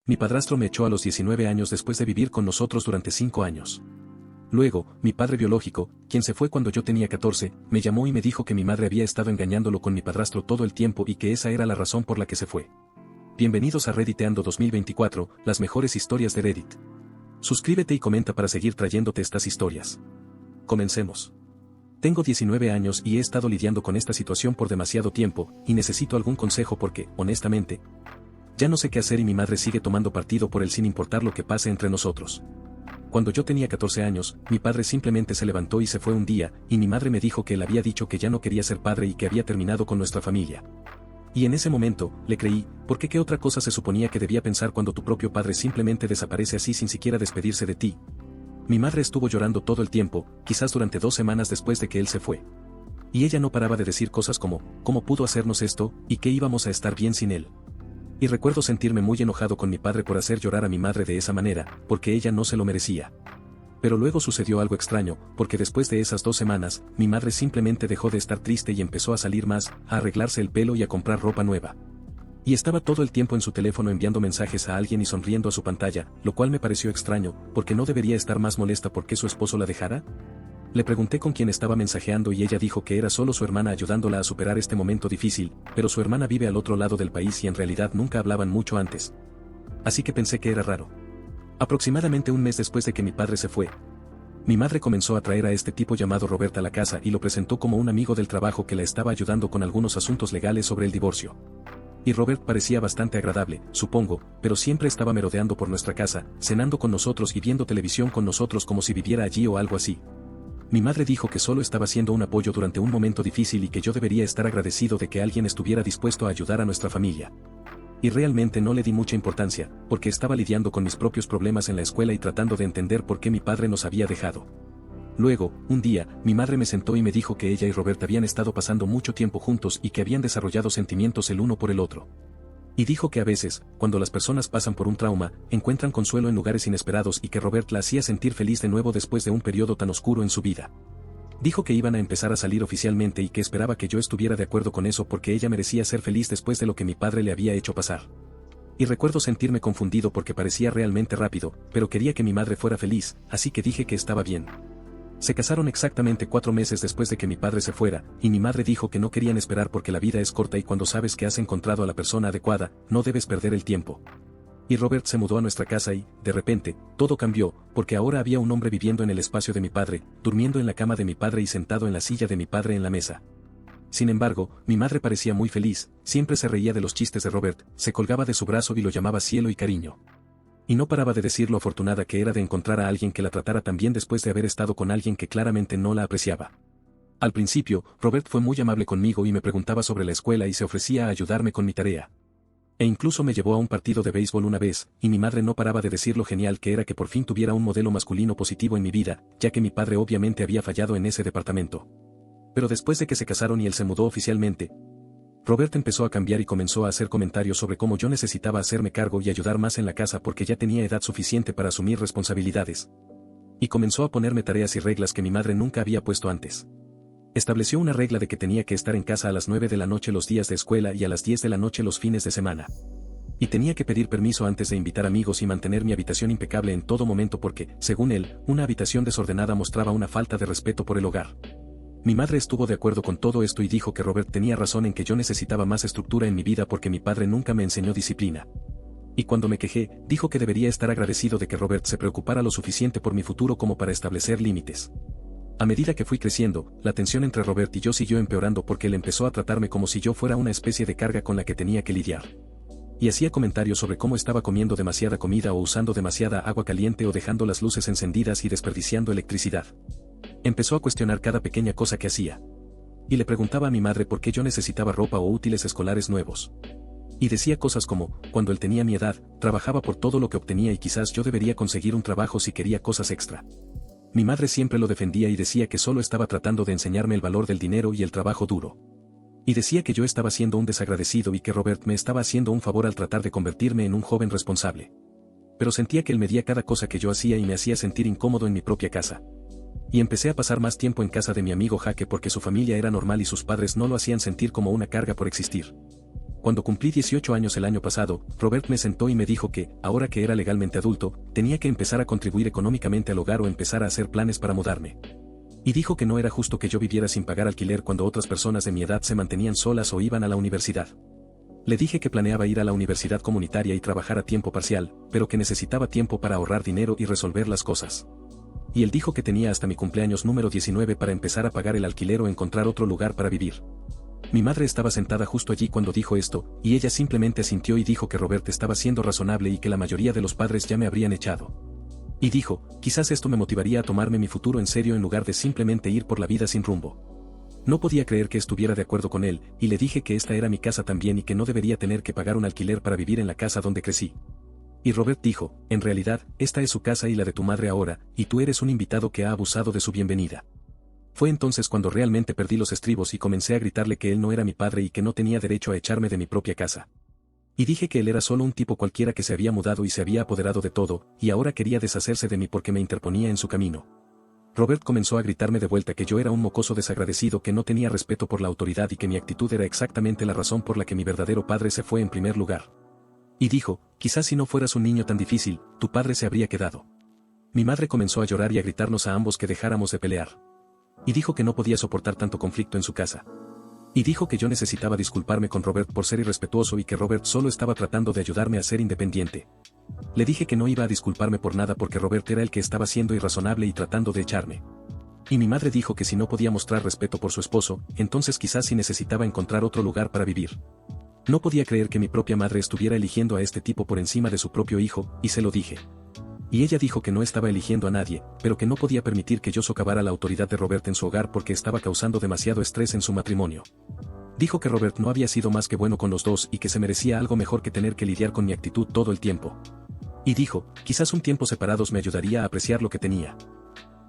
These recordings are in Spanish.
Mi padrastro me echó a los 19 años después de vivir con nosotros durante 5 años. Luego, mi padre biológico, quien se fue cuando yo tenía 14, me llamó y me dijo que mi madre había estado engañándolo con mi padrastro todo el tiempo y que esa era la razón por la que se fue. Bienvenidos a Redditeando 2024, las mejores historias de Reddit. Suscríbete y comenta para seguir trayéndote estas historias. Comencemos. Tengo 19 años y he estado lidiando con esta situación por demasiado tiempo, y necesito algún consejo porque, honestamente, ya no sé qué hacer y mi madre sigue tomando partido por él sin importar lo que pase entre nosotros. Cuando yo tenía 14 años, mi padre simplemente se levantó y se fue un día, y mi madre me dijo que él había dicho que ya no quería ser padre y que había terminado con nuestra familia. Y en ese momento, le creí, porque ¿qué otra cosa se suponía que debía pensar cuando tu propio padre simplemente desaparece así sin siquiera despedirse de ti? Mi madre estuvo llorando todo el tiempo, quizás durante 2 semanas después de que él se fue. Y ella no paraba de decir cosas como, ¿cómo pudo hacernos esto, y que íbamos a estar bien sin él? Y recuerdo sentirme muy enojado con mi padre por hacer llorar a mi madre de esa manera, porque ella no se lo merecía. Pero luego sucedió algo extraño, porque después de esas 2 semanas, mi madre simplemente dejó de estar triste y empezó a salir más, a arreglarse el pelo y a comprar ropa nueva. Y estaba todo el tiempo en su teléfono enviando mensajes a alguien y sonriendo a su pantalla, lo cual me pareció extraño, porque no debería estar más molesta porque su esposo la dejara. Le pregunté con quién estaba mensajeando y ella dijo que era solo su hermana ayudándola a superar este momento difícil, pero su hermana vive al otro lado del país y en realidad nunca hablaban mucho antes. Así que pensé que era raro. Aproximadamente un mes después de que mi padre se fue, mi madre comenzó a traer a este tipo llamado Robert a la casa y lo presentó como un amigo del trabajo que la estaba ayudando con algunos asuntos legales sobre el divorcio. Y Robert parecía bastante agradable, supongo, pero siempre estaba merodeando por nuestra casa, cenando con nosotros y viendo televisión con nosotros como si viviera allí o algo así. Mi madre dijo que solo estaba siendo un apoyo durante un momento difícil y que yo debería estar agradecido de que alguien estuviera dispuesto a ayudar a nuestra familia. Y realmente no le di mucha importancia, porque estaba lidiando con mis propios problemas en la escuela y tratando de entender por qué mi padre nos había dejado. Luego, un día, mi madre me sentó y me dijo que ella y Robert habían estado pasando mucho tiempo juntos y que habían desarrollado sentimientos el uno por el otro. Y dijo que a veces, cuando las personas pasan por un trauma, encuentran consuelo en lugares inesperados y que Robert la hacía sentir feliz de nuevo después de un periodo tan oscuro en su vida. Dijo que iban a empezar a salir oficialmente y que esperaba que yo estuviera de acuerdo con eso porque ella merecía ser feliz después de lo que mi padre le había hecho pasar. Y recuerdo sentirme confundido porque parecía realmente rápido, pero quería que mi madre fuera feliz, así que dije que estaba bien. Se casaron exactamente 4 meses después de que mi padre se fuera, y mi madre dijo que no querían esperar porque la vida es corta y cuando sabes que has encontrado a la persona adecuada, no debes perder el tiempo. Y Robert se mudó a nuestra casa y, de repente, todo cambió, porque ahora había un hombre viviendo en el espacio de mi padre, durmiendo en la cama de mi padre y sentado en la silla de mi padre en la mesa. Sin embargo, mi madre parecía muy feliz, siempre se reía de los chistes de Robert, se colgaba de su brazo y lo llamaba cielo y cariño. Y no paraba de decir lo afortunada que era de encontrar a alguien que la tratara tan bien después de haber estado con alguien que claramente no la apreciaba. Al principio, Robert fue muy amable conmigo y me preguntaba sobre la escuela y se ofrecía a ayudarme con mi tarea. E incluso me llevó a un partido de béisbol una vez, y mi madre no paraba de decir lo genial que era que por fin tuviera un modelo masculino positivo en mi vida, ya que mi padre obviamente había fallado en ese departamento. Pero después de que se casaron y él se mudó oficialmente, Robert empezó a cambiar y comenzó a hacer comentarios sobre cómo yo necesitaba hacerme cargo y ayudar más en la casa porque ya tenía edad suficiente para asumir responsabilidades. Y comenzó a ponerme tareas y reglas que mi madre nunca había puesto antes. Estableció una regla de que tenía que estar en casa a las 9 de la noche los días de escuela y a las 10 de la noche los fines de semana. Y tenía que pedir permiso antes de invitar amigos y mantener mi habitación impecable en todo momento porque, según él, una habitación desordenada mostraba una falta de respeto por el hogar. Mi madre estuvo de acuerdo con todo esto y dijo que Robert tenía razón en que yo necesitaba más estructura en mi vida porque mi padre nunca me enseñó disciplina. Y cuando me quejé, dijo que debería estar agradecido de que Robert se preocupara lo suficiente por mi futuro como para establecer límites. A medida que fui creciendo, la tensión entre Robert y yo siguió empeorando porque él empezó a tratarme como si yo fuera una especie de carga con la que tenía que lidiar. Y hacía comentarios sobre cómo estaba comiendo demasiada comida o usando demasiada agua caliente o dejando las luces encendidas y desperdiciando electricidad. Empezó a cuestionar cada pequeña cosa que hacía. Y le preguntaba a mi madre por qué yo necesitaba ropa o útiles escolares nuevos. Y decía cosas como, cuando él tenía mi edad, trabajaba por todo lo que obtenía y quizás yo debería conseguir un trabajo si quería cosas extra. Mi madre siempre lo defendía y decía que solo estaba tratando de enseñarme el valor del dinero y el trabajo duro. Y decía que yo estaba siendo un desagradecido y que Robert me estaba haciendo un favor al tratar de convertirme en un joven responsable. Pero sentía que él medía cada cosa que yo hacía y me hacía sentir incómodo en mi propia casa. Y empecé a pasar más tiempo en casa de mi amigo Jaque porque su familia era normal y sus padres no lo hacían sentir como una carga por existir. Cuando cumplí 18 años el año pasado, Robert me sentó y me dijo que, ahora que era legalmente adulto, tenía que empezar a contribuir económicamente al hogar o empezar a hacer planes para mudarme. Y dijo que no era justo que yo viviera sin pagar alquiler cuando otras personas de mi edad se mantenían solas o iban a la universidad. Le dije que planeaba ir a la universidad comunitaria y trabajar a tiempo parcial, pero que necesitaba tiempo para ahorrar dinero y resolver las cosas. Y él dijo que tenía hasta mi cumpleaños número 19 para empezar a pagar el alquiler o encontrar otro lugar para vivir. Mi madre estaba sentada justo allí cuando dijo esto, y ella simplemente asintió y dijo que Robert estaba siendo razonable y que la mayoría de los padres ya me habrían echado. Y dijo, quizás esto me motivaría a tomarme mi futuro en serio en lugar de simplemente ir por la vida sin rumbo. No podía creer que estuviera de acuerdo con él, y le dije que esta era mi casa también y que no debería tener que pagar un alquiler para vivir en la casa donde crecí. Y Robert dijo, en realidad, esta es su casa y la de tu madre ahora, y tú eres un invitado que ha abusado de su bienvenida. Fue entonces cuando realmente perdí los estribos y comencé a gritarle que él no era mi padre y que no tenía derecho a echarme de mi propia casa. Y dije que él era solo un tipo cualquiera que se había mudado y se había apoderado de todo, y ahora quería deshacerse de mí porque me interponía en su camino. Robert comenzó a gritarme de vuelta que yo era un mocoso desagradecido que no tenía respeto por la autoridad y que mi actitud era exactamente la razón por la que mi verdadero padre se fue en primer lugar. Y dijo, quizás si no fueras un niño tan difícil, tu padre se habría quedado. Mi madre comenzó a llorar y a gritarnos a ambos que dejáramos de pelear. Y dijo que no podía soportar tanto conflicto en su casa. Y dijo que yo necesitaba disculparme con Robert por ser irrespetuoso y que Robert solo estaba tratando de ayudarme a ser independiente. Le dije que no iba a disculparme por nada porque Robert era el que estaba siendo irrazonable y tratando de echarme. Y mi madre dijo que si no podía mostrar respeto por su esposo, entonces quizás sí necesitaba encontrar otro lugar para vivir. No podía creer que mi propia madre estuviera eligiendo a este tipo por encima de su propio hijo, y se lo dije. Y ella dijo que no estaba eligiendo a nadie, pero que no podía permitir que yo socavara la autoridad de Robert en su hogar porque estaba causando demasiado estrés en su matrimonio. Dijo que Robert no había sido más que bueno con los dos y que se merecía algo mejor que tener que lidiar con mi actitud todo el tiempo. Y dijo, quizás un tiempo separados me ayudaría a apreciar lo que tenía.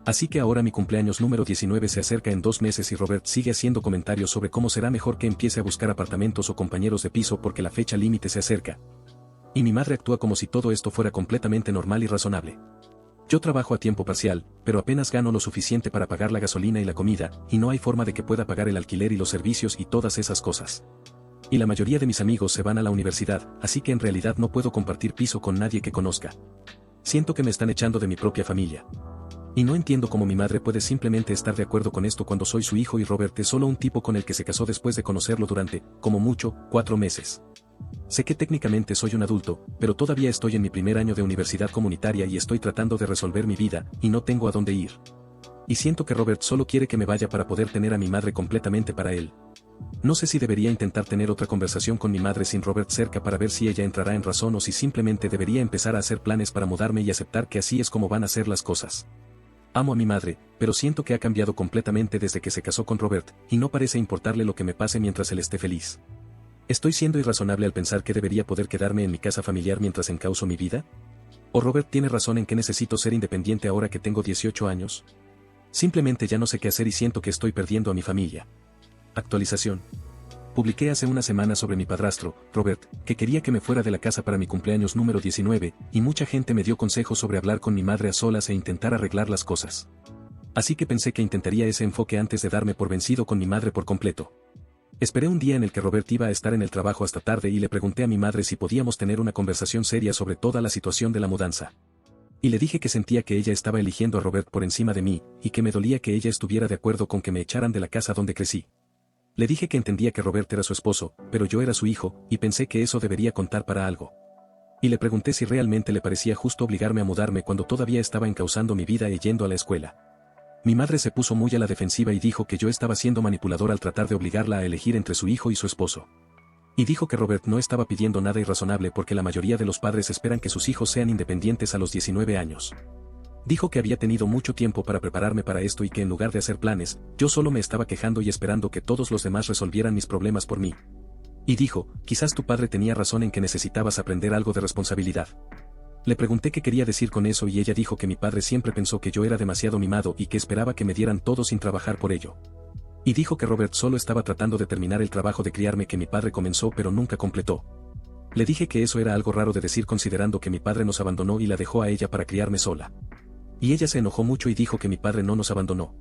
Así que ahora mi cumpleaños número 19 se acerca en 2 meses y Robert sigue haciendo comentarios sobre cómo será mejor que empiece a buscar apartamentos o compañeros de piso porque la fecha límite se acerca. Y mi madre actúa como si todo esto fuera completamente normal y razonable. Yo trabajo a tiempo parcial, pero apenas gano lo suficiente para pagar la gasolina y la comida, y no hay forma de que pueda pagar el alquiler y los servicios y todas esas cosas. Y la mayoría de mis amigos se van a la universidad, así que en realidad no puedo compartir piso con nadie que conozca. Siento que me están echando de mi propia familia. Y no entiendo cómo mi madre puede simplemente estar de acuerdo con esto cuando soy su hijo y Robert es solo un tipo con el que se casó después de conocerlo durante, como mucho, 4 meses. Sé que técnicamente soy un adulto, pero todavía estoy en mi primer año de universidad comunitaria y estoy tratando de resolver mi vida, y no tengo a dónde ir. Y siento que Robert solo quiere que me vaya para poder tener a mi madre completamente para él. No sé si debería intentar tener otra conversación con mi madre sin Robert cerca para ver si ella entrará en razón o si simplemente debería empezar a hacer planes para mudarme y aceptar que así es como van a ser las cosas. Amo a mi madre, pero siento que ha cambiado completamente desde que se casó con Robert, y no parece importarle lo que me pase mientras él esté feliz. ¿Estoy siendo irrazonable al pensar que debería poder quedarme en mi casa familiar mientras encauzo mi vida? ¿O Robert tiene razón en que necesito ser independiente ahora que tengo 18 años? Simplemente ya no sé qué hacer y siento que estoy perdiendo a mi familia. Actualización. Publiqué hace una semana sobre mi padrastro, Robert, que quería que me fuera de la casa para mi cumpleaños número 19, y mucha gente me dio consejos sobre hablar con mi madre a solas e intentar arreglar las cosas. Así que pensé que intentaría ese enfoque antes de darme por vencido con mi madre por completo. Esperé un día en el que Robert iba a estar en el trabajo hasta tarde y le pregunté a mi madre si podíamos tener una conversación seria sobre toda la situación de la mudanza. Y le dije que sentía que ella estaba eligiendo a Robert por encima de mí, y que me dolía que ella estuviera de acuerdo con que me echaran de la casa donde crecí. Le dije que entendía que Robert era su esposo, pero yo era su hijo, y pensé que eso debería contar para algo. Y le pregunté si realmente le parecía justo obligarme a mudarme cuando todavía estaba encauzando mi vida y yendo a la escuela. Mi madre se puso muy a la defensiva y dijo que yo estaba siendo manipulador al tratar de obligarla a elegir entre su hijo y su esposo. Y dijo que Robert no estaba pidiendo nada irrazonable porque la mayoría de los padres esperan que sus hijos sean independientes a los 19 años. Dijo que había tenido mucho tiempo para prepararme para esto y que en lugar de hacer planes, yo solo me estaba quejando y esperando que todos los demás resolvieran mis problemas por mí. Y dijo, quizás tu padre tenía razón en que necesitabas aprender algo de responsabilidad. Le pregunté qué quería decir con eso y ella dijo que mi padre siempre pensó que yo era demasiado mimado y que esperaba que me dieran todo sin trabajar por ello. Y dijo que Robert solo estaba tratando de terminar el trabajo de criarme que mi padre comenzó pero nunca completó. Le dije que eso era algo raro de decir considerando que mi padre nos abandonó y la dejó a ella para criarme sola. Y ella se enojó mucho y dijo que mi padre no nos abandonó.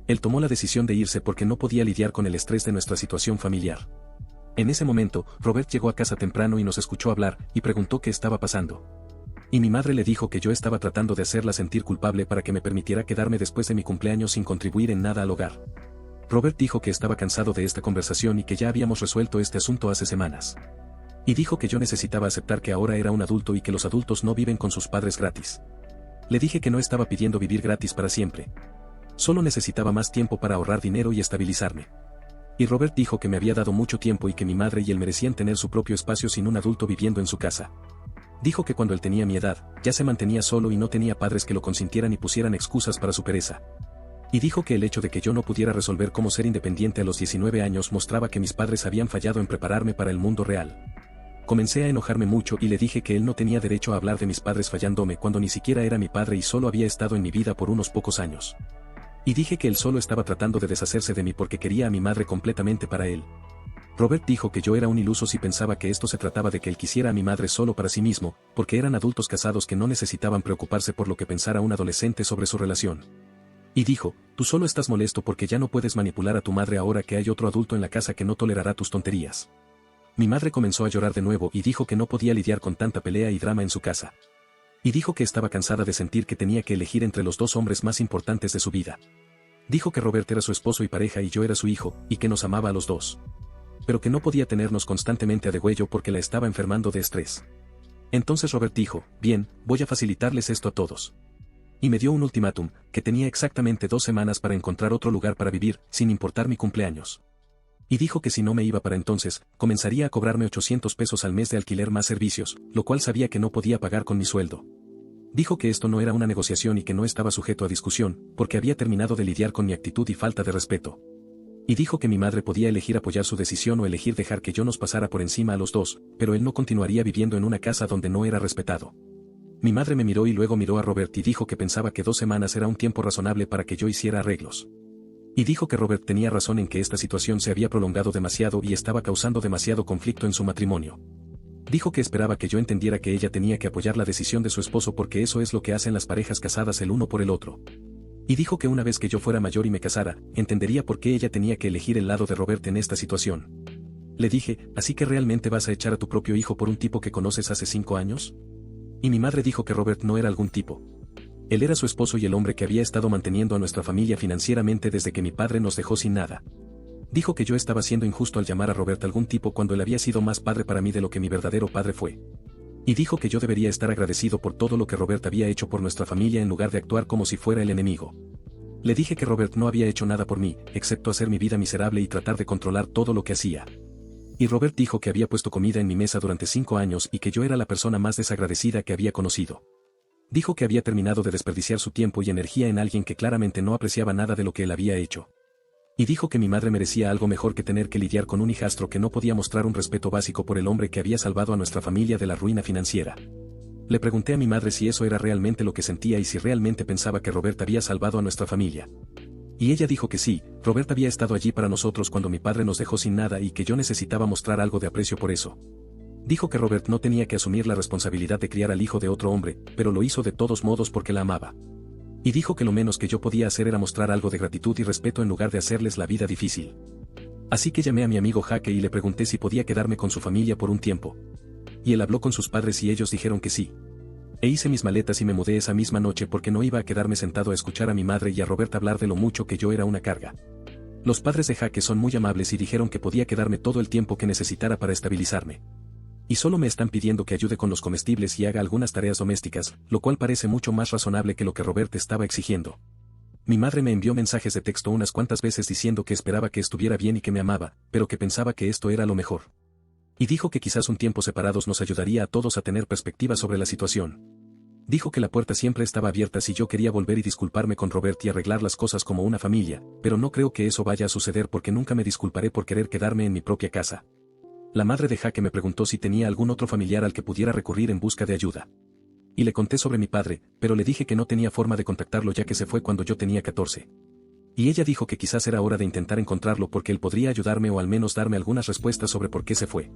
Él tomó la decisión de irse porque no podía lidiar con el estrés de nuestra situación familiar. En ese momento, Robert llegó a casa temprano y nos escuchó hablar, y preguntó qué estaba pasando. Y mi madre le dijo que yo estaba tratando de hacerla sentir culpable para que me permitiera quedarme después de mi cumpleaños sin contribuir en nada al hogar. Robert dijo que estaba cansado de esta conversación y que ya habíamos resuelto este asunto hace semanas. Y dijo que yo necesitaba aceptar que ahora era un adulto y que los adultos no viven con sus padres gratis. Le dije que no estaba pidiendo vivir gratis para siempre. Solo necesitaba más tiempo para ahorrar dinero y estabilizarme. Y Robert dijo que me había dado mucho tiempo y que mi madre y él merecían tener su propio espacio sin un adulto viviendo en su casa. Dijo que cuando él tenía mi edad, ya se mantenía solo y no tenía padres que lo consintieran y pusieran excusas para su pereza. Y dijo que el hecho de que yo no pudiera resolver cómo ser independiente a los 19 años mostraba que mis padres habían fallado en prepararme para el mundo real. Comencé a enojarme mucho y le dije que él no tenía derecho a hablar de mis padres fallándome cuando ni siquiera era mi padre y solo había estado en mi vida por unos pocos años. Y dije que él solo estaba tratando de deshacerse de mí porque quería a mi madre completamente para él. Robert dijo que yo era un iluso si pensaba que esto se trataba de que él quisiera a mi madre solo para sí mismo, porque eran adultos casados que no necesitaban preocuparse por lo que pensara un adolescente sobre su relación. Y dijo, tú solo estás molesto porque ya no puedes manipular a tu madre ahora que hay otro adulto en la casa que no tolerará tus tonterías. Mi madre comenzó a llorar de nuevo y dijo que no podía lidiar con tanta pelea y drama en su casa. Y dijo que estaba cansada de sentir que tenía que elegir entre los dos hombres más importantes de su vida. Dijo que Robert era su esposo y pareja y yo era su hijo, y que nos amaba a los dos. Pero que no podía tenernos constantemente a degüello porque la estaba enfermando de estrés. Entonces Robert dijo, bien, voy a facilitarles esto a todos. Y me dio un ultimátum, que tenía exactamente 2 semanas para encontrar otro lugar para vivir, sin importar mi cumpleaños. Y dijo que si no me iba para entonces, comenzaría a cobrarme 800 pesos al mes de alquiler más servicios, lo cual sabía que no podía pagar con mi sueldo. Dijo que esto no era una negociación y que no estaba sujeto a discusión, porque había terminado de lidiar con mi actitud y falta de respeto. Y dijo que mi madre podía elegir apoyar su decisión o elegir dejar que yo nos pasara por encima a los dos, pero él no continuaría viviendo en una casa donde no era respetado. Mi madre me miró y luego miró a Robert y dijo que pensaba que 2 semanas era un tiempo razonable para que yo hiciera arreglos. Y dijo que Robert tenía razón en que esta situación se había prolongado demasiado y estaba causando demasiado conflicto en su matrimonio. Dijo que esperaba que yo entendiera que ella tenía que apoyar la decisión de su esposo porque eso es lo que hacen las parejas casadas el uno por el otro. Y dijo que una vez que yo fuera mayor y me casara, entendería por qué ella tenía que elegir el lado de Robert en esta situación. Le dije, ¿así que realmente vas a echar a tu propio hijo por un tipo que conoces hace 5 años? Y mi madre dijo que Robert no era algún tipo. Él era su esposo y el hombre que había estado manteniendo a nuestra familia financieramente desde que mi padre nos dejó sin nada. Dijo que yo estaba siendo injusto al llamar a Robert algún tipo cuando él había sido más padre para mí de lo que mi verdadero padre fue. Y dijo que yo debería estar agradecido por todo lo que Robert había hecho por nuestra familia en lugar de actuar como si fuera el enemigo. Le dije que Robert no había hecho nada por mí, excepto hacer mi vida miserable y tratar de controlar todo lo que hacía. Y Robert dijo que había puesto comida en mi mesa durante 5 años y que yo era la persona más desagradecida que había conocido. Dijo que había terminado de desperdiciar su tiempo y energía en alguien que claramente no apreciaba nada de lo que él había hecho. Y dijo que mi madre merecía algo mejor que tener que lidiar con un hijastro que no podía mostrar un respeto básico por el hombre que había salvado a nuestra familia de la ruina financiera. Le pregunté a mi madre si eso era realmente lo que sentía y si realmente pensaba que Robert había salvado a nuestra familia. Y ella dijo que sí, Robert había estado allí para nosotros cuando mi padre nos dejó sin nada y que yo necesitaba mostrar algo de aprecio por eso. Dijo que Robert no tenía que asumir la responsabilidad de criar al hijo de otro hombre, pero lo hizo de todos modos porque la amaba. Y dijo que lo menos que yo podía hacer era mostrar algo de gratitud y respeto en lugar de hacerles la vida difícil. Así que llamé a mi amigo Jaque y le pregunté si podía quedarme con su familia por un tiempo. Y él habló con sus padres y ellos dijeron que sí. E hice mis maletas y me mudé esa misma noche porque no iba a quedarme sentado a escuchar a mi madre y a Robert hablar de lo mucho que yo era una carga. Los padres de Jaque son muy amables y dijeron que podía quedarme todo el tiempo que necesitara para estabilizarme. Y solo me están pidiendo que ayude con los comestibles y haga algunas tareas domésticas, lo cual parece mucho más razonable que lo que Robert estaba exigiendo. Mi madre me envió mensajes de texto unas cuantas veces diciendo que esperaba que estuviera bien y que me amaba, pero que pensaba que esto era lo mejor. Y dijo que quizás un tiempo separados nos ayudaría a todos a tener perspectiva sobre la situación. Dijo que la puerta siempre estaba abierta si yo quería volver y disculparme con Robert y arreglar las cosas como una familia, pero no creo que eso vaya a suceder porque nunca me disculparé por querer quedarme en mi propia casa. La madre de Jaque me preguntó si tenía algún otro familiar al que pudiera recurrir en busca de ayuda. Y le conté sobre mi padre, pero le dije que no tenía forma de contactarlo ya que se fue cuando yo tenía 14. Y ella dijo que quizás era hora de intentar encontrarlo porque él podría ayudarme o al menos darme algunas respuestas sobre por qué se fue.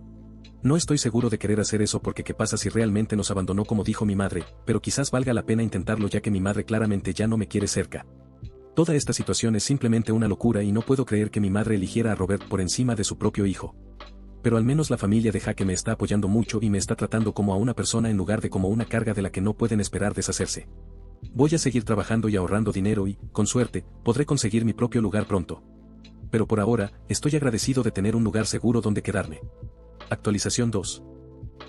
No estoy seguro de querer hacer eso porque qué pasa si realmente nos abandonó como dijo mi madre, pero quizás valga la pena intentarlo ya que mi madre claramente ya no me quiere cerca. Toda esta situación es simplemente una locura y no puedo creer que mi madre eligiera a Robert por encima de su propio hijo. Pero al menos la familia de Jake me está apoyando mucho y me está tratando como a una persona en lugar de como una carga de la que no pueden esperar deshacerse. Voy a seguir trabajando y ahorrando dinero y, con suerte, podré conseguir mi propio lugar pronto. Pero por ahora, estoy agradecido de tener un lugar seguro donde quedarme. Actualización 2.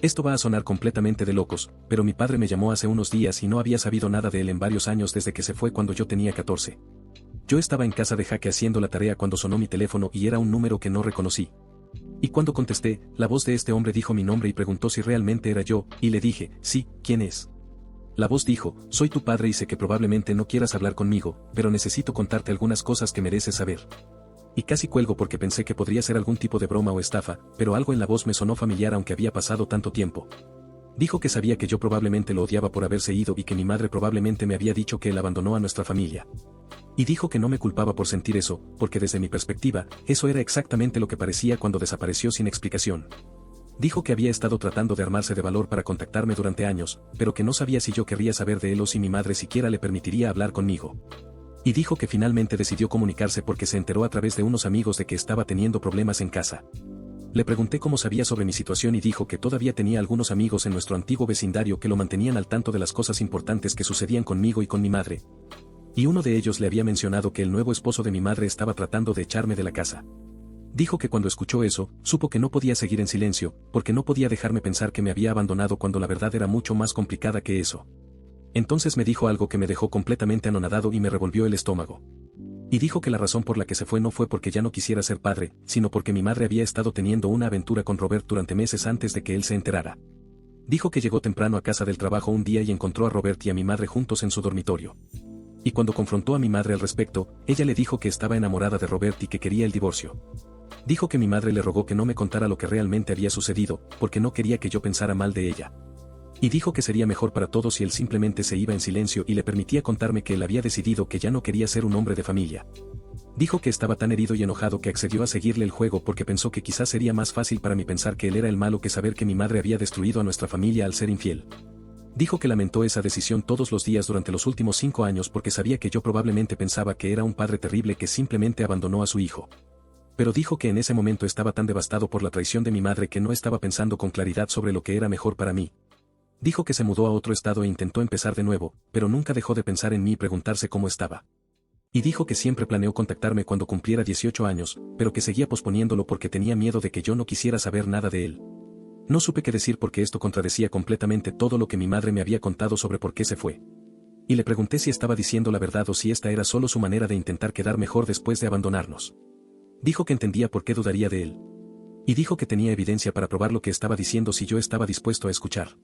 Esto va a sonar completamente de locos, pero mi padre me llamó hace unos días y no había sabido nada de él en varios años desde que se fue cuando yo tenía 14. Yo estaba en casa de Jake haciendo la tarea cuando sonó mi teléfono y era un número que no reconocí. Y cuando contesté, la voz de este hombre dijo mi nombre y preguntó si realmente era yo, y le dije, sí, ¿quién es? La voz dijo, soy tu padre y sé que probablemente no quieras hablar conmigo, pero necesito contarte algunas cosas que mereces saber. Y casi cuelgo porque pensé que podría ser algún tipo de broma o estafa, pero algo en la voz me sonó familiar aunque había pasado tanto tiempo. Dijo que sabía que yo probablemente lo odiaba por haberse ido y que mi madre probablemente me había dicho que él abandonó a nuestra familia. Y dijo que no me culpaba por sentir eso, porque desde mi perspectiva, eso era exactamente lo que parecía cuando desapareció sin explicación. Dijo que había estado tratando de armarse de valor para contactarme durante años, pero que no sabía si yo querría saber de él o si mi madre siquiera le permitiría hablar conmigo. Y dijo que finalmente decidió comunicarse porque se enteró a través de unos amigos de que estaba teniendo problemas en casa. Le pregunté cómo sabía sobre mi situación y dijo que todavía tenía algunos amigos en nuestro antiguo vecindario que lo mantenían al tanto de las cosas importantes que sucedían conmigo y con mi madre. Y uno de ellos le había mencionado que el nuevo esposo de mi madre estaba tratando de echarme de la casa. Dijo que cuando escuchó eso, supo que no podía seguir en silencio, porque no podía dejarme pensar que me había abandonado cuando la verdad era mucho más complicada que eso. Entonces me dijo algo que me dejó completamente anonadado y me revolvió el estómago. Y dijo que la razón por la que se fue no fue porque ya no quisiera ser padre, sino porque mi madre había estado teniendo una aventura con Robert durante meses antes de que él se enterara. Dijo que llegó temprano a casa del trabajo un día y encontró a Robert y a mi madre juntos en su dormitorio. Y cuando confrontó a mi madre al respecto, ella le dijo que estaba enamorada de Robert y que quería el divorcio. Dijo que mi madre le rogó que no me contara lo que realmente había sucedido, porque no quería que yo pensara mal de ella. Y dijo que sería mejor para todos si él simplemente se iba en silencio y le permitía contarme que él había decidido que ya no quería ser un hombre de familia. Dijo que estaba tan herido y enojado que accedió a seguirle el juego porque pensó que quizás sería más fácil para mí pensar que él era el malo que saber que mi madre había destruido a nuestra familia al ser infiel. Dijo que lamentó esa decisión todos los días durante los últimos 5 años porque sabía que yo probablemente pensaba que era un padre terrible que simplemente abandonó a su hijo. Pero dijo que en ese momento estaba tan devastado por la traición de mi madre que no estaba pensando con claridad sobre lo que era mejor para mí. Dijo que se mudó a otro estado e intentó empezar de nuevo, pero nunca dejó de pensar en mí y preguntarse cómo estaba. Y dijo que siempre planeó contactarme cuando cumpliera 18 años, pero que seguía posponiéndolo porque tenía miedo de que yo no quisiera saber nada de él. No supe qué decir porque esto contradecía completamente todo lo que mi madre me había contado sobre por qué se fue. Y le pregunté si estaba diciendo la verdad o si esta era solo su manera de intentar quedar mejor después de abandonarnos. Dijo que entendía por qué dudaría de él. Y dijo que tenía evidencia para probar lo que estaba diciendo si yo estaba dispuesto a escuchar.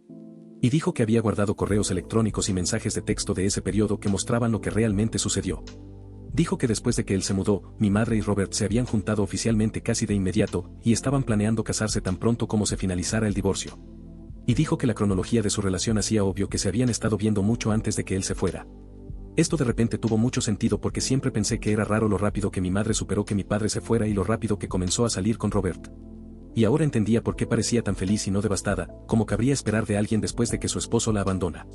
Y dijo que había guardado correos electrónicos y mensajes de texto de ese periodo que mostraban lo que realmente sucedió. Dijo que después de que él se mudó, mi madre y Robert se habían juntado oficialmente casi de inmediato, y estaban planeando casarse tan pronto como se finalizara el divorcio. Y dijo que la cronología de su relación hacía obvio que se habían estado viendo mucho antes de que él se fuera. Esto de repente tuvo mucho sentido porque siempre pensé que era raro lo rápido que mi madre superó que mi padre se fuera y lo rápido que comenzó a salir con Robert. Y ahora entendía por qué parecía tan feliz y no devastada, como cabría esperar de alguien después de que su esposo la abandona.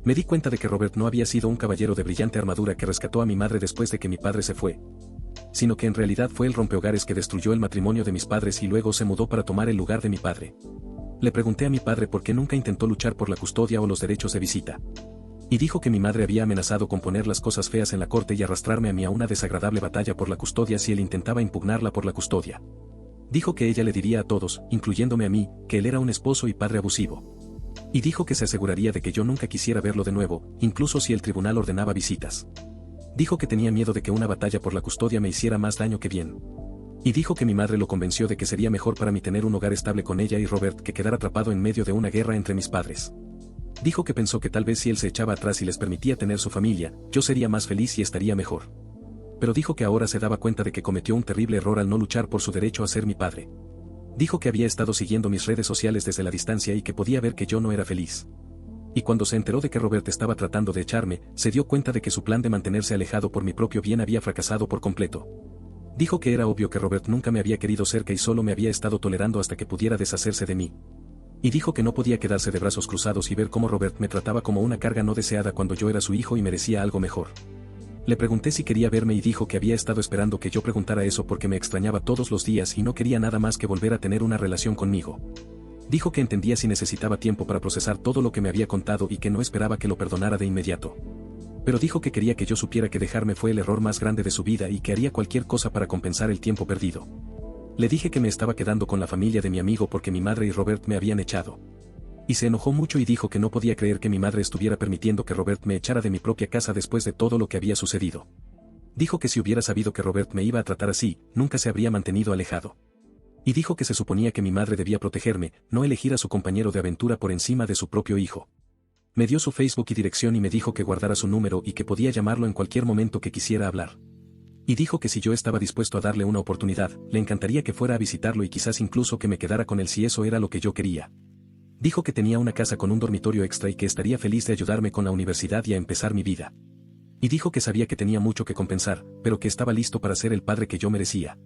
Me di cuenta de que Robert no había sido un caballero de brillante armadura que rescató a mi madre después de que mi padre se fue, sino que en realidad fue el rompehogares que destruyó el matrimonio de mis padres y luego se mudó para tomar el lugar de mi padre. Le pregunté a mi padre por qué nunca intentó luchar por la custodia o los derechos de visita. Y dijo que mi madre había amenazado con poner las cosas feas en la corte y arrastrarme a mí a una desagradable batalla por la custodia si él intentaba impugnarla por la custodia. Dijo que ella le diría a todos, incluyéndome a mí, que él era un esposo y padre abusivo. Y dijo que se aseguraría de que yo nunca quisiera verlo de nuevo, incluso si el tribunal ordenaba visitas. Dijo que tenía miedo de que una batalla por la custodia me hiciera más daño que bien. Y dijo que mi madre lo convenció de que sería mejor para mí tener un hogar estable con ella y Robert que quedar atrapado en medio de una guerra entre mis padres. Dijo que pensó que tal vez si él se echaba atrás y les permitía tener su familia, yo sería más feliz y estaría mejor. Pero dijo que ahora se daba cuenta de que cometió un terrible error al no luchar por su derecho a ser mi padre. Dijo que había estado siguiendo mis redes sociales desde la distancia y que podía ver que yo no era feliz. Y cuando se enteró de que Robert estaba tratando de echarme, se dio cuenta de que su plan de mantenerse alejado por mi propio bien había fracasado por completo. Dijo que era obvio que Robert nunca me había querido cerca y solo me había estado tolerando hasta que pudiera deshacerse de mí. Y dijo que no podía quedarse de brazos cruzados y ver cómo Robert me trataba como una carga no deseada cuando yo era su hijo y merecía algo mejor. Le pregunté si quería verme y dijo que había estado esperando que yo preguntara eso porque me extrañaba todos los días y no quería nada más que volver a tener una relación conmigo. Dijo que entendía si necesitaba tiempo para procesar todo lo que me había contado y que no esperaba que lo perdonara de inmediato. Pero dijo que quería que yo supiera que dejarme fue el error más grande de su vida y que haría cualquier cosa para compensar el tiempo perdido. Le dije que me estaba quedando con la familia de mi amigo porque mi madre y Robert me habían echado. Y se enojó mucho y dijo que no podía creer que mi madre estuviera permitiendo que Robert me echara de mi propia casa después de todo lo que había sucedido. Dijo que si hubiera sabido que Robert me iba a tratar así, nunca se habría mantenido alejado. Y dijo que se suponía que mi madre debía protegerme, no elegir a su compañero de aventura por encima de su propio hijo. Me dio su Facebook y dirección y me dijo que guardara su número y que podía llamarlo en cualquier momento que quisiera hablar. Y dijo que si yo estaba dispuesto a darle una oportunidad, le encantaría que fuera a visitarlo y quizás incluso que me quedara con él si eso era lo que yo quería. Dijo que tenía una casa con un dormitorio extra y que estaría feliz de ayudarme con la universidad y a empezar mi vida. Y dijo que sabía que tenía mucho que compensar, pero que estaba listo para ser el padre que yo merecía.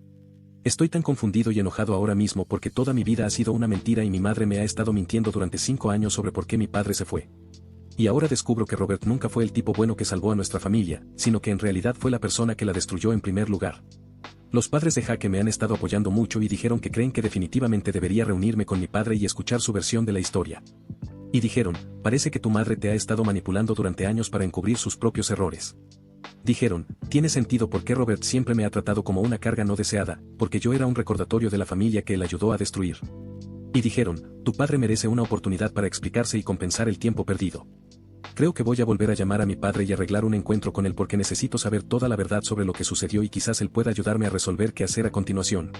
Estoy tan confundido y enojado ahora mismo porque toda mi vida ha sido una mentira y mi madre me ha estado mintiendo durante 5 años sobre por qué mi padre se fue. Y ahora descubro que Robert nunca fue el tipo bueno que salvó a nuestra familia, sino que en realidad fue la persona que la destruyó en primer lugar. Los padres de Jaque me han estado apoyando mucho y dijeron que creen que definitivamente debería reunirme con mi padre y escuchar su versión de la historia. Y dijeron, parece que tu madre te ha estado manipulando durante años para encubrir sus propios errores. Dijeron, tiene sentido porque Robert siempre me ha tratado como una carga no deseada, porque yo era un recordatorio de la familia que él ayudó a destruir. Y dijeron, tu padre merece una oportunidad para explicarse y compensar el tiempo perdido. Creo que voy a volver a llamar a mi padre y arreglar un encuentro con él porque necesito saber toda la verdad sobre lo que sucedió y quizás él pueda ayudarme a resolver qué hacer a continuación.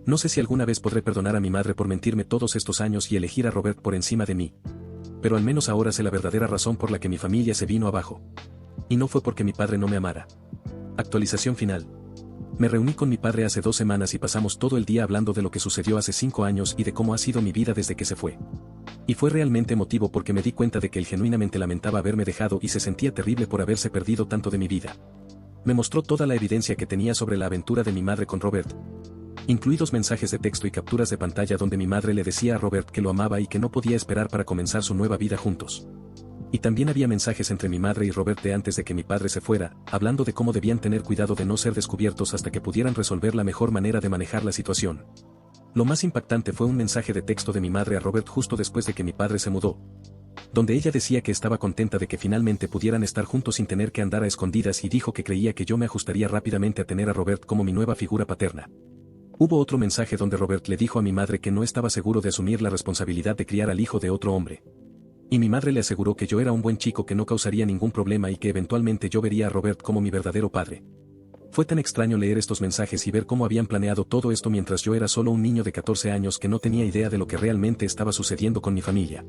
No sé si alguna vez podré perdonar a mi madre por mentirme todos estos años y elegir a Robert por encima de mí. Pero al menos ahora sé la verdadera razón por la que mi familia se vino abajo. Y no fue porque mi padre no me amara. Actualización final. Me reuní con mi padre hace 2 semanas y pasamos todo el día hablando de lo que sucedió hace 5 años y de cómo ha sido mi vida desde que se fue. Y fue realmente emotivo porque me di cuenta de que él genuinamente lamentaba haberme dejado y se sentía terrible por haberse perdido tanto de mi vida. Me mostró toda la evidencia que tenía sobre la aventura de mi madre con Robert, incluidos mensajes de texto y capturas de pantalla donde mi madre le decía a Robert que lo amaba y que no podía esperar para comenzar su nueva vida juntos. Y también había mensajes entre mi madre y Robert de antes de que mi padre se fuera, hablando de cómo debían tener cuidado de no ser descubiertos hasta que pudieran resolver la mejor manera de manejar la situación. Lo más impactante fue un mensaje de texto de mi madre a Robert justo después de que mi padre se mudó, donde ella decía que estaba contenta de que finalmente pudieran estar juntos sin tener que andar a escondidas y dijo que creía que yo me ajustaría rápidamente a tener a Robert como mi nueva figura paterna. Hubo otro mensaje donde Robert le dijo a mi madre que no estaba seguro de asumir la responsabilidad de criar al hijo de otro hombre. Y mi madre le aseguró que yo era un buen chico que no causaría ningún problema y que eventualmente yo vería a Robert como mi verdadero padre. Fue tan extraño leer estos mensajes y ver cómo habían planeado todo esto mientras yo era solo un niño de 14 años que no tenía idea de lo que realmente estaba sucediendo con mi familia.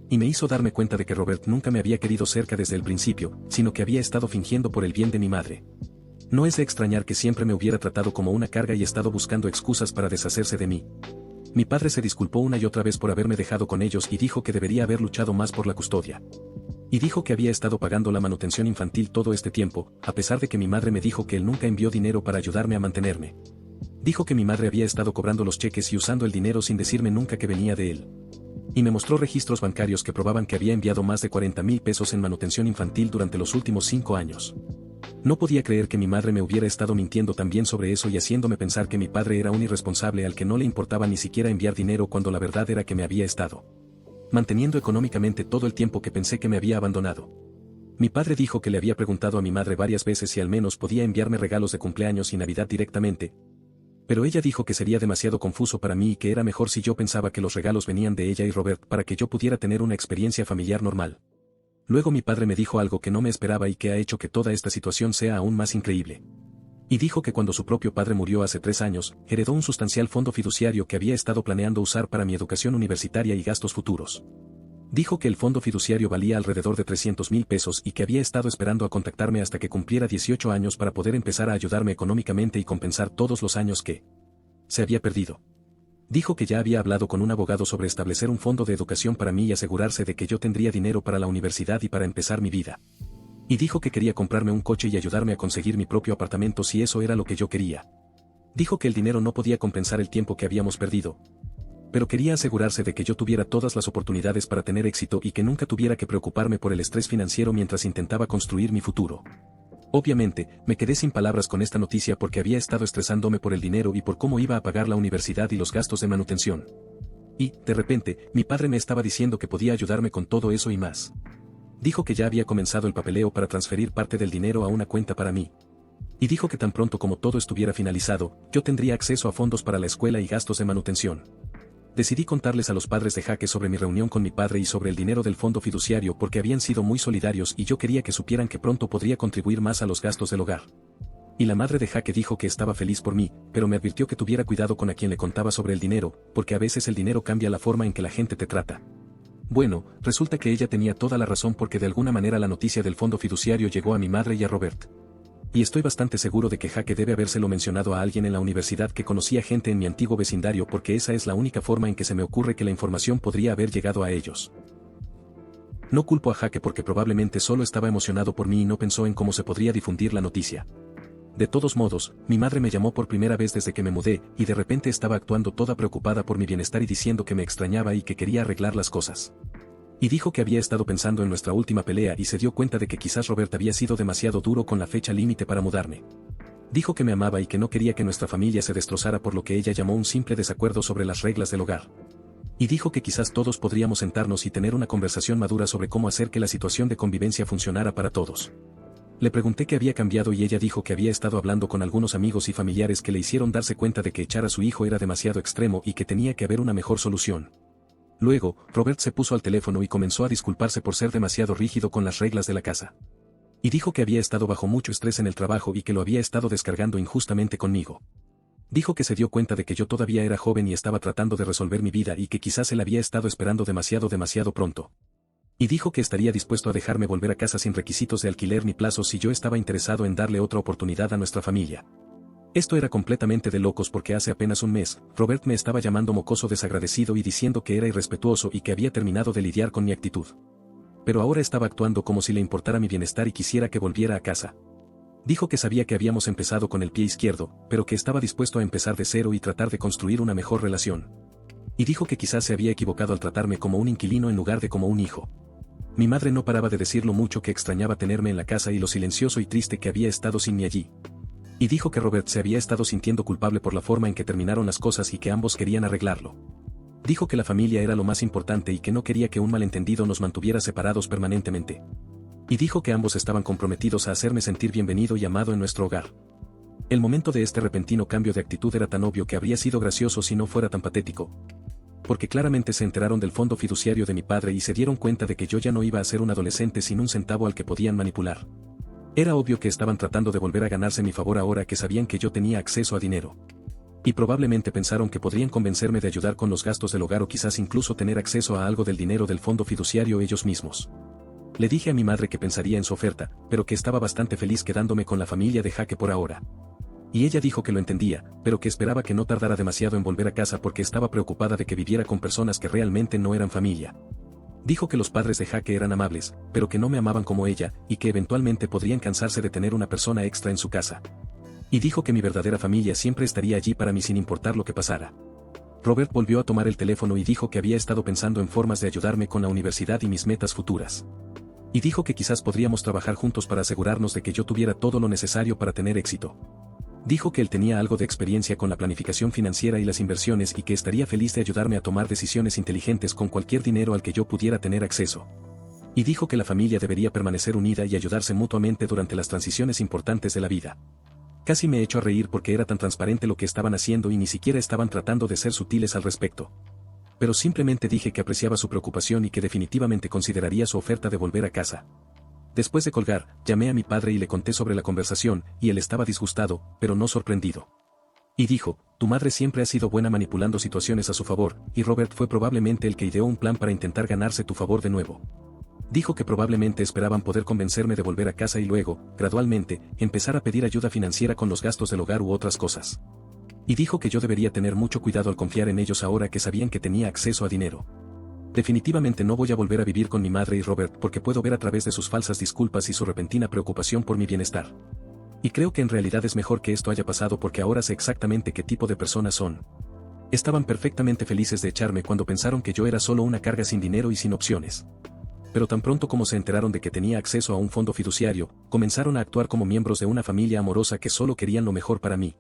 Y me hizo darme cuenta de que Robert nunca me había querido cerca desde el principio, sino que había estado fingiendo por el bien de mi madre. No es de extrañar que siempre me hubiera tratado como una carga y estado buscando excusas para deshacerse de mí. Mi padre se disculpó una y otra vez por haberme dejado con ellos y dijo que debería haber luchado más por la custodia. Y dijo que había estado pagando la manutención infantil todo este tiempo, a pesar de que mi madre me dijo que él nunca envió dinero para ayudarme a mantenerme. Dijo que mi madre había estado cobrando los cheques y usando el dinero sin decirme nunca que venía de él. Y me mostró registros bancarios que probaban que había enviado más de 40,000 pesos en manutención infantil durante los últimos 5 años. No podía creer que mi madre me hubiera estado mintiendo también sobre eso y haciéndome pensar que mi padre era un irresponsable al que no le importaba ni siquiera enviar dinero cuando la verdad era que me había estado manteniendo económicamente todo el tiempo que pensé que me había abandonado. Mi padre dijo que le había preguntado a mi madre varias veces si al menos podía enviarme regalos de cumpleaños y Navidad directamente, pero ella dijo que sería demasiado confuso para mí y que era mejor si yo pensaba que los regalos venían de ella y Robert para que yo pudiera tener una experiencia familiar normal. Luego mi padre me dijo algo que no me esperaba y que ha hecho que toda esta situación sea aún más increíble. Y dijo que cuando su propio padre murió hace 3 años, heredó un sustancial fondo fiduciario que había estado planeando usar para mi educación universitaria y gastos futuros. Dijo que el fondo fiduciario valía alrededor de 300,000 pesos y que había estado esperando a contactarme hasta que cumpliera 18 años para poder empezar a ayudarme económicamente y compensar todos los años que se había perdido. Dijo que ya había hablado con un abogado sobre establecer un fondo de educación para mí y asegurarse de que yo tendría dinero para la universidad y para empezar mi vida. Y dijo que quería comprarme un coche y ayudarme a conseguir mi propio apartamento si eso era lo que yo quería. Dijo que el dinero no podía compensar el tiempo que habíamos perdido, pero quería asegurarse de que yo tuviera todas las oportunidades para tener éxito y que nunca tuviera que preocuparme por el estrés financiero mientras intentaba construir mi futuro. Obviamente, me quedé sin palabras con esta noticia porque había estado estresándome por el dinero y por cómo iba a pagar la universidad y los gastos de manutención. Y, de repente, mi padre me estaba diciendo que podía ayudarme con todo eso y más. Dijo que ya había comenzado el papeleo para transferir parte del dinero a una cuenta para mí. Y dijo que tan pronto como todo estuviera finalizado, yo tendría acceso a fondos para la escuela y gastos de manutención. Decidí contarles a los padres de Jaque sobre mi reunión con mi padre y sobre el dinero del fondo fiduciario porque habían sido muy solidarios y yo quería que supieran que pronto podría contribuir más a los gastos del hogar. Y la madre de Jaque dijo que estaba feliz por mí, pero me advirtió que tuviera cuidado con a quien le contaba sobre el dinero, porque a veces el dinero cambia la forma en que la gente te trata. Bueno, resulta que ella tenía toda la razón porque de alguna manera la noticia del fondo fiduciario llegó a mi madre y a Robert. Y estoy bastante seguro de que Jaque debe habérselo mencionado a alguien en la universidad que conocía gente en mi antiguo vecindario porque esa es la única forma en que se me ocurre que la información podría haber llegado a ellos. No culpo a Jaque porque probablemente solo estaba emocionado por mí y no pensó en cómo se podría difundir la noticia. De todos modos, mi madre me llamó por primera vez desde que me mudé y de repente estaba actuando toda preocupada por mi bienestar y diciendo que me extrañaba y que quería arreglar las cosas. Y dijo que había estado pensando en nuestra última pelea y se dio cuenta de que quizás Robert había sido demasiado duro con la fecha límite para mudarme. Dijo que me amaba y que no quería que nuestra familia se destrozara por lo que ella llamó un simple desacuerdo sobre las reglas del hogar. Y dijo que quizás todos podríamos sentarnos y tener una conversación madura sobre cómo hacer que la situación de convivencia funcionara para todos. Le pregunté qué había cambiado y ella dijo que había estado hablando con algunos amigos y familiares que le hicieron darse cuenta de que echar a su hijo era demasiado extremo y que tenía que haber una mejor solución. Luego, Robert se puso al teléfono y comenzó a disculparse por ser demasiado rígido con las reglas de la casa. Y dijo que había estado bajo mucho estrés en el trabajo y que lo había estado descargando injustamente conmigo. Dijo que se dio cuenta de que yo todavía era joven y estaba tratando de resolver mi vida y que quizás él había estado esperando demasiado pronto. Y dijo que estaría dispuesto a dejarme volver a casa sin requisitos de alquiler ni plazos si yo estaba interesado en darle otra oportunidad a nuestra familia. Esto era completamente de locos porque hace apenas un mes, Robert me estaba llamando mocoso desagradecido y diciendo que era irrespetuoso y que había terminado de lidiar con mi actitud. Pero ahora estaba actuando como si le importara mi bienestar y quisiera que volviera a casa. Dijo que sabía que habíamos empezado con el pie izquierdo, pero que estaba dispuesto a empezar de cero y tratar de construir una mejor relación. Y dijo que quizás se había equivocado al tratarme como un inquilino en lugar de como un hijo. Mi madre no paraba de decir lo mucho que extrañaba tenerme en la casa y lo silencioso y triste que había estado sin mí allí. Y dijo que Robert se había estado sintiendo culpable por la forma en que terminaron las cosas y que ambos querían arreglarlo. Dijo que la familia era lo más importante y que no quería que un malentendido nos mantuviera separados permanentemente. Y dijo que ambos estaban comprometidos a hacerme sentir bienvenido y amado en nuestro hogar. El momento de este repentino cambio de actitud era tan obvio que habría sido gracioso si no fuera tan patético. Porque claramente se enteraron del fondo fiduciario de mi padre y se dieron cuenta de que yo ya no iba a ser un adolescente sin un centavo al que podían manipular. Era obvio que estaban tratando de volver a ganarse mi favor ahora que sabían que yo tenía acceso a dinero. Y probablemente pensaron que podrían convencerme de ayudar con los gastos del hogar o quizás incluso tener acceso a algo del dinero del fondo fiduciario ellos mismos. Le dije a mi madre que pensaría en su oferta, pero que estaba bastante feliz quedándome con la familia de Jaque por ahora. Y ella dijo que lo entendía, pero que esperaba que no tardara demasiado en volver a casa porque estaba preocupada de que viviera con personas que realmente no eran familia. Dijo que los padres de Jaque eran amables, pero que no me amaban como ella, y que eventualmente podrían cansarse de tener una persona extra en su casa. Y dijo que mi verdadera familia siempre estaría allí para mí sin importar lo que pasara. Robert volvió a tomar el teléfono y dijo que había estado pensando en formas de ayudarme con la universidad y mis metas futuras. Y dijo que quizás podríamos trabajar juntos para asegurarnos de que yo tuviera todo lo necesario para tener éxito. Dijo que él tenía algo de experiencia con la planificación financiera y las inversiones y que estaría feliz de ayudarme a tomar decisiones inteligentes con cualquier dinero al que yo pudiera tener acceso. Y dijo que la familia debería permanecer unida y ayudarse mutuamente durante las transiciones importantes de la vida. Casi me echó a reír porque era tan transparente lo que estaban haciendo y ni siquiera estaban tratando de ser sutiles al respecto. Pero simplemente dije que apreciaba su preocupación y que definitivamente consideraría su oferta de volver a casa. Después de colgar, llamé a mi padre y le conté sobre la conversación, y él estaba disgustado, pero no sorprendido. Y dijo, tu madre siempre ha sido buena manipulando situaciones a su favor, y Robert fue probablemente el que ideó un plan para intentar ganarse tu favor de nuevo. Dijo que probablemente esperaban poder convencerme de volver a casa y luego, gradualmente, empezar a pedir ayuda financiera con los gastos del hogar u otras cosas. Y dijo que yo debería tener mucho cuidado al confiar en ellos ahora que sabían que tenía acceso a dinero. Definitivamente no voy a volver a vivir con mi madre y Robert porque puedo ver a través de sus falsas disculpas y su repentina preocupación por mi bienestar. Y creo que en realidad es mejor que esto haya pasado porque ahora sé exactamente qué tipo de personas son. Estaban perfectamente felices de echarme cuando pensaron que yo era solo una carga sin dinero y sin opciones. Pero tan pronto como se enteraron de que tenía acceso a un fondo fiduciario, comenzaron a actuar como miembros de una familia amorosa que solo querían lo mejor para mí.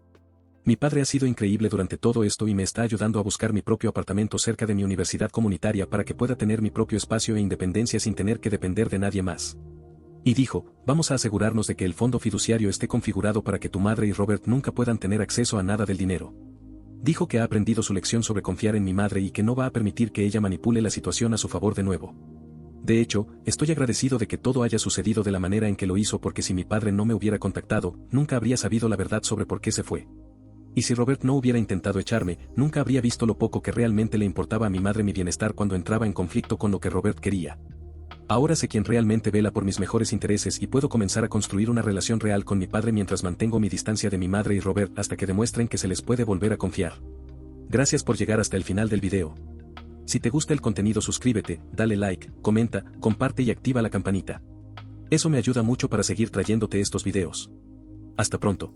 Mi padre ha sido increíble durante todo esto y me está ayudando a buscar mi propio apartamento cerca de mi universidad comunitaria para que pueda tener mi propio espacio e independencia sin tener que depender de nadie más. Y dijo, vamos a asegurarnos de que el fondo fiduciario esté configurado para que tu madre y Robert nunca puedan tener acceso a nada del dinero. Dijo que ha aprendido su lección sobre confiar en mi madre y que no va a permitir que ella manipule la situación a su favor de nuevo. De hecho, estoy agradecido de que todo haya sucedido de la manera en que lo hizo porque si mi padre no me hubiera contactado, nunca habría sabido la verdad sobre por qué se fue. Y si Robert no hubiera intentado echarme, nunca habría visto lo poco que realmente le importaba a mi madre mi bienestar cuando entraba en conflicto con lo que Robert quería. Ahora sé quién realmente vela por mis mejores intereses y puedo comenzar a construir una relación real con mi padre mientras mantengo mi distancia de mi madre y Robert hasta que demuestren que se les puede volver a confiar. Gracias por llegar hasta el final del video. Si te gusta el contenido suscríbete, dale like, comenta, comparte y activa la campanita. Eso me ayuda mucho para seguir trayéndote estos videos. Hasta pronto.